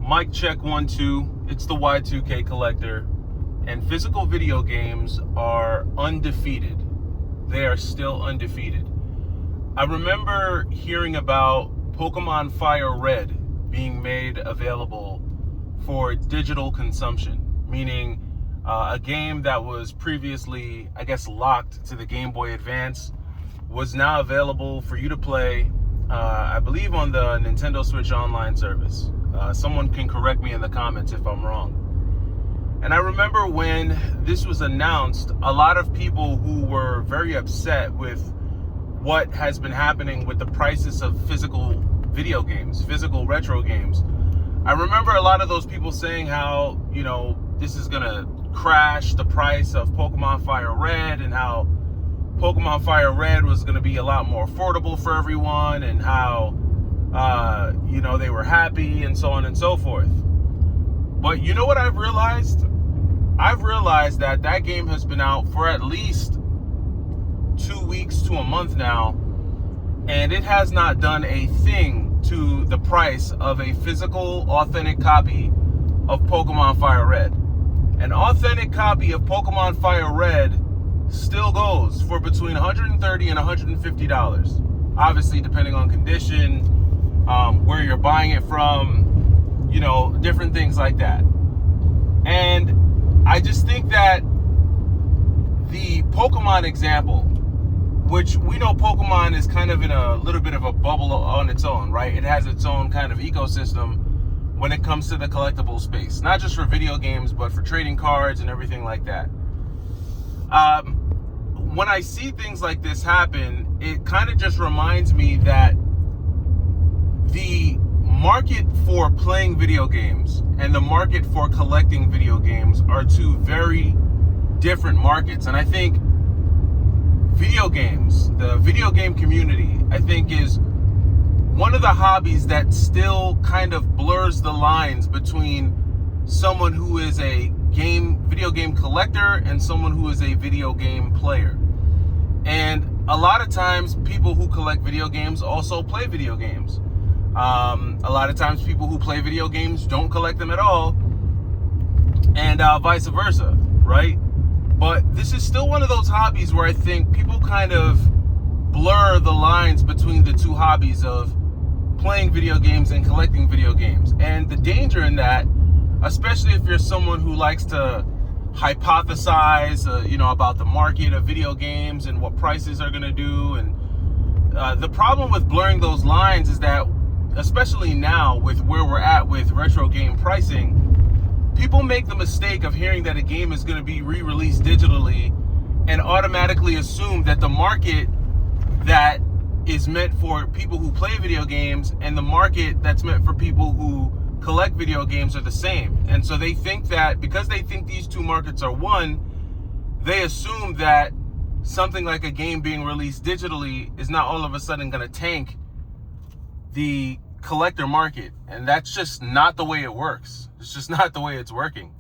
Mic check 1 2. It's the Y2K collector, and physical video games are undefeated. They are still undefeated. I remember hearing about Pokemon Fire Red being made available for digital consumption, meaning a game that was previously, I guess, locked to the Game Boy Advance was now available for you to play, I believe, on the Nintendo Switch Online service. Someone can correct me in the comments if I'm wrong. And I remember when this was announced, a lot of people who were very upset with what has been happening with the prices of physical video games, physical retro games. I remember a lot of those people saying how, this is gonna crash the price of Pokemon Fire Red, and how Pokemon Fire Red was gonna be a lot more affordable for everyone, and how they were happy, and so on and so forth. But you know what I've realized? I've realized that that game has been out for at least 2 weeks to a month now, and it has not done a thing to the price of a physical, authentic copy of Pokemon Fire Red. An authentic copy of Pokemon Fire Red still goes for between $130 and $150. Obviously, depending on condition, where you're buying it from, different things like that. And I just think that the Pokemon example, which we know Pokemon is kind of in a little bit of a bubble on its own, right? It has its own kind of ecosystem when it comes to the collectible space, not just for video games, but for trading cards and everything like that. When I see things like this happen, it kind of just reminds me that the market for playing video games and the market for collecting video games are two very different markets. And I think video games, the video game community, I think is one of the hobbies that still kind of blurs the lines between someone who is a video game collector and someone who is a video game player. And a lot of times people who collect video games also play video games. A lot of times people who play video games don't collect them at all, and vice versa, right? But this is still one of those hobbies where I think people kind of blur the lines between the two hobbies of playing video games and collecting video games. And the danger in that, especially if you're someone who likes to hypothesize, about the market of video games and what prices are going to do. And the problem with blurring those lines is that, especially now with where we're at with retro game pricing, people make the mistake of hearing that a game is going to be re-released digitally and automatically assume that the market that is meant for people who play video games and the market that's meant for people who collect video games are the same. And so they think that because they think these two markets are one, they assume that something like a game being released digitally is not all of a sudden going to tank the collector market. And that's just not the way it works. It's just not the way it's working.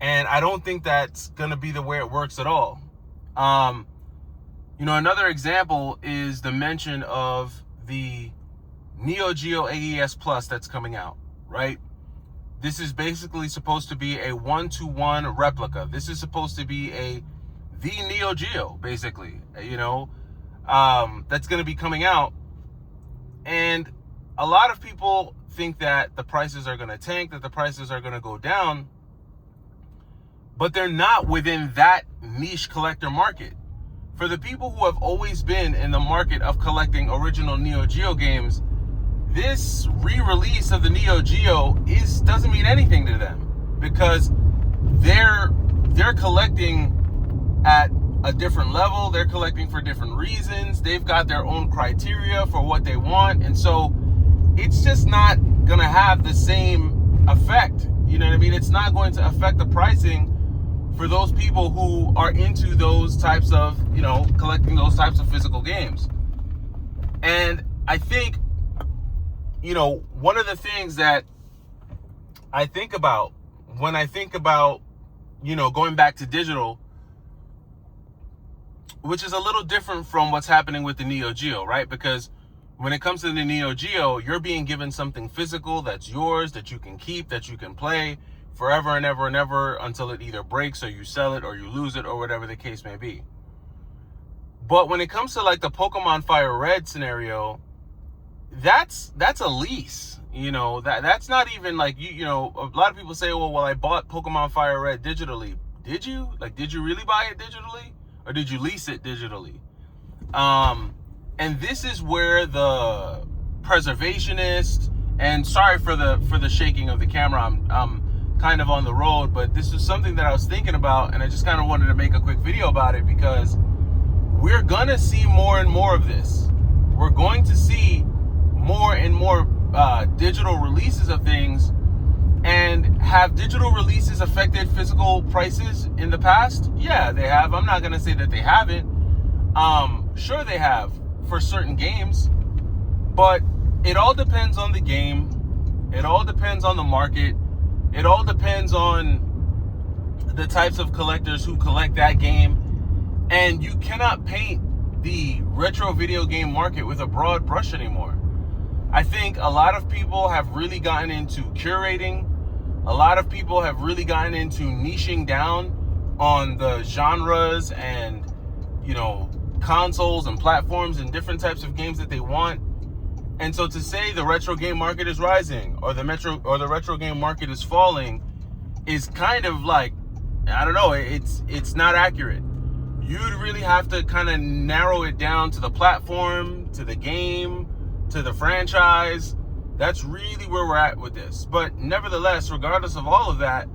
And I don't think that's going to be the way it works at all. Another example is the mention of the Neo Geo AES Plus that's coming out, right? This is basically supposed to be a 1-to-1 replica. This is supposed to be the Neo Geo, basically, that's going to be coming out. And a lot of people think that the prices are going to tank, that the prices are going to go down, but they're not within that niche collector market. For the people who have always been in the market of collecting original Neo Geo games, this re-release of the Neo Geo doesn't mean anything to them, because they're collecting at a different level. They're collecting for different reasons. They've got their own criteria for what they want, and so it's just not gonna have the same effect. You know what I mean? It's not going to affect the pricing for those people who are into those types of, collecting those types of physical games. And I think, one of the things that I think about when I think about, going back to digital, which is a little different from what's happening with the Neo Geo, right? Because When it comes to the Neo Geo, you're being given something physical that's yours, that you can keep, that you can play forever and ever and ever until it either breaks or you sell it or you lose it or whatever the case may be. But when it comes to like the Pokemon Fire Red scenario, that's a lease. That's not even like you know, a lot of people say, well, I bought Pokemon Fire Red digitally. Did you? Like, did you really buy it digitally? Or did you lease it digitally? And this is where the preservationist, and sorry for the shaking of the camera, I'm kind of on the road, but this is something that I was thinking about, and I just kind of wanted to make a quick video about it because we're gonna see more and more of this. We're going to see more and more digital releases of things. And have digital releases affected physical prices in the past? Yeah, they have. I'm not gonna say that they haven't. Sure they have for certain games, but it all depends on the game. It all depends on the market. It all depends on the types of collectors who collect that game. And you cannot paint the retro video game market with a broad brush anymore. I think a lot of people have really gotten into curating. A lot of people have really gotten into niching down on the genres and, consoles and platforms and different types of games that they want. And so to say the retro game market is rising or the retro game market is falling is kind of like, I don't know, it's not accurate. You'd really have to kind of narrow it down to the platform, to the game, to the franchise. That's really where we're at with this. But nevertheless, regardless of all of that,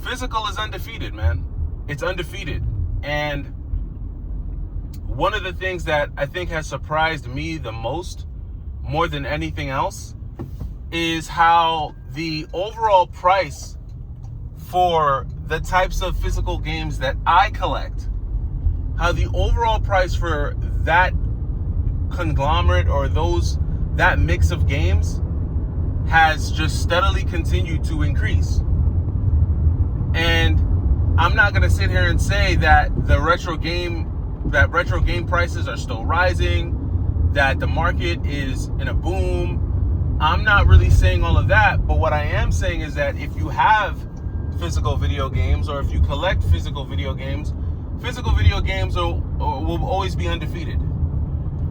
physical is undefeated, man. It's undefeated. And one of the things that I think has surprised me the most, more than anything else, is how the overall price for the types of physical games that I collect, how the overall price for that conglomerate or that mix of games has just steadily continued to increase. And I'm not going to sit here and say that retro game prices are still rising, that the market is in a boom. I'm not really saying all of that, but what I am saying is that if you have physical video games or if you collect physical video games will always be undefeated,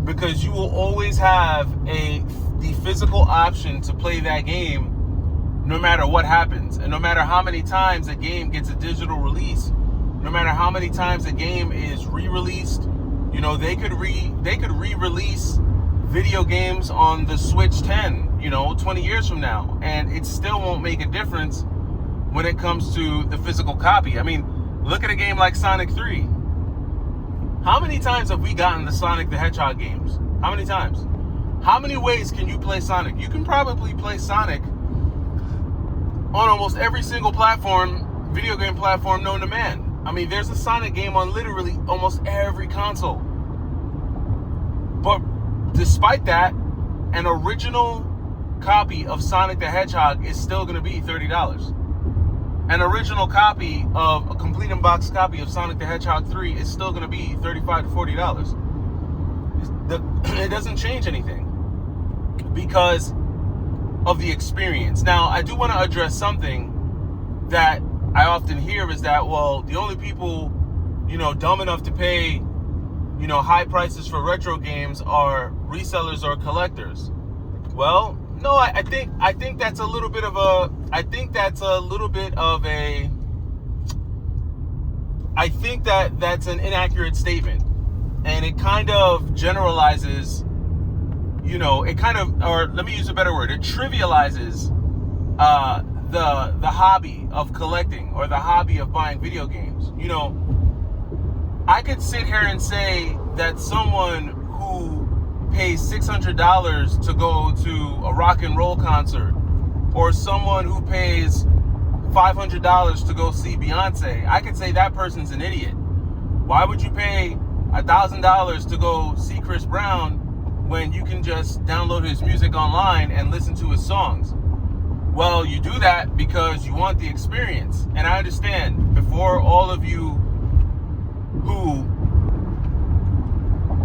because you will always have the physical option to play that game no matter what happens, and no matter how many times a game gets a digital release, no matter how many times a game is re-released. They could re-release video games on the Switch 10, 20 years from now, and it still won't make a difference when it comes to the physical copy. I mean, look at a game like Sonic 3. How many times have we gotten the Sonic the Hedgehog games? How many times? How many ways can you play Sonic? You can probably play Sonic on almost every single platform, video game platform known to man. I mean, there's a Sonic game on literally almost every console. But despite that, an original copy of Sonic the Hedgehog is still going to be $30. An original copy of a complete in-box copy of Sonic the Hedgehog 3 is still going to be $35 to $40. It doesn't change anything because of the experience. Now, I do want to address something that I often hear is that, well, the only people, dumb enough to pay, high prices for retro games are resellers or collectors. Well, no, I think that's a little bit of a, I think that's an inaccurate statement. And it kind of generalizes, or let me use a better word, it trivializes the hobby of collecting or the hobby of buying video games. I could sit here and say that someone who pays $600 to go to a rock and roll concert, or someone who pays $500 to go see Beyonce, I could say that person's an idiot. Why would you pay $1,000 to go see Chris Brown when you can just download his music online and listen to his songs? Well, you do that because you want the experience. And I understand, before all of you who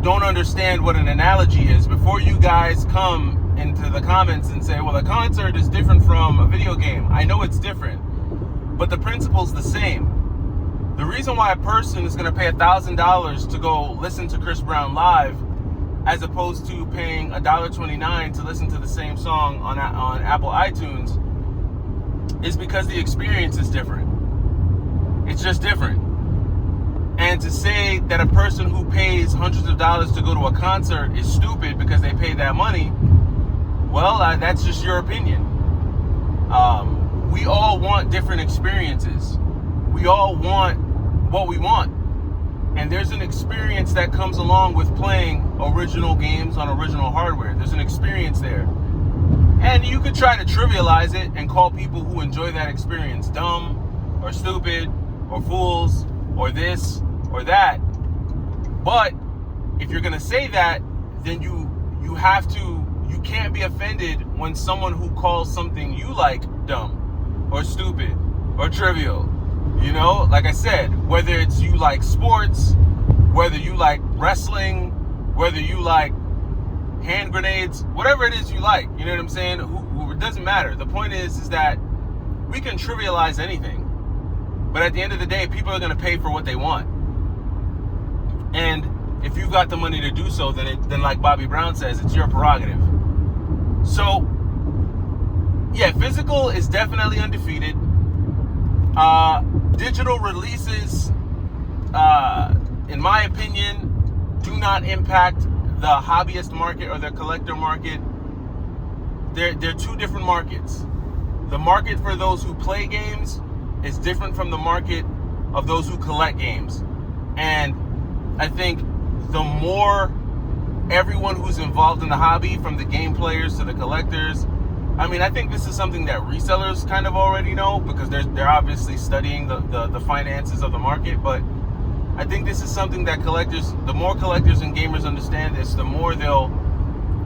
don't understand what an analogy is, before you guys come into the comments and say, well, a concert is different from a video game. I know it's different, but the principle's the same. The reason why a person is going to pay $1,000 to go listen to Chris Brown live, as opposed to paying $1.29 to listen to the same song on Apple iTunes, is because the experience is different. It's just different. And to say that a person who pays hundreds of dollars to go to a concert is stupid because they pay that money, well, that's just your opinion. We all want different experiences. We all want what we want. And there's an experience that comes along with playing original games on original hardware. There's an experience there. And you could try to trivialize it and call people who enjoy that experience dumb or stupid or fools or this or that. But if you're going to say that, then you can't be offended when someone who calls something you like dumb or stupid or trivial. You know, like I said, whether it's you like sports, whether you like wrestling, whether you like hand grenades, whatever it is you like, you know what I'm saying? It doesn't matter. The point is that we can trivialize anything, but at the end of the day, people are going to pay for what they want. And if you've got the money to do so, then like Bobby Brown says, it's your prerogative. So, yeah, physical is definitely undefeated. Digital releases, in my opinion, do not impact the hobbyist market or the collector market. They're two different markets. The market for those who play games is different from the market of those who collect games. And I think the more everyone who's involved in the hobby, from the game players to the collectors, I think this is something that resellers kind of already know, because they're obviously studying the finances of the market. But I think this is something that the more collectors and gamers understand this, the more they'll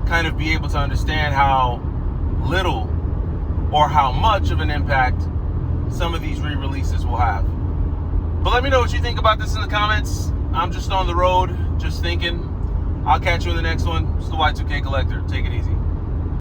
kind of be able to understand how little or how much of an impact some of these re-releases will have. But let me know what you think about this in the comments. I'm just on the road, just thinking. I'll catch you in the next one. It's the Y2K Collector. Take it easy.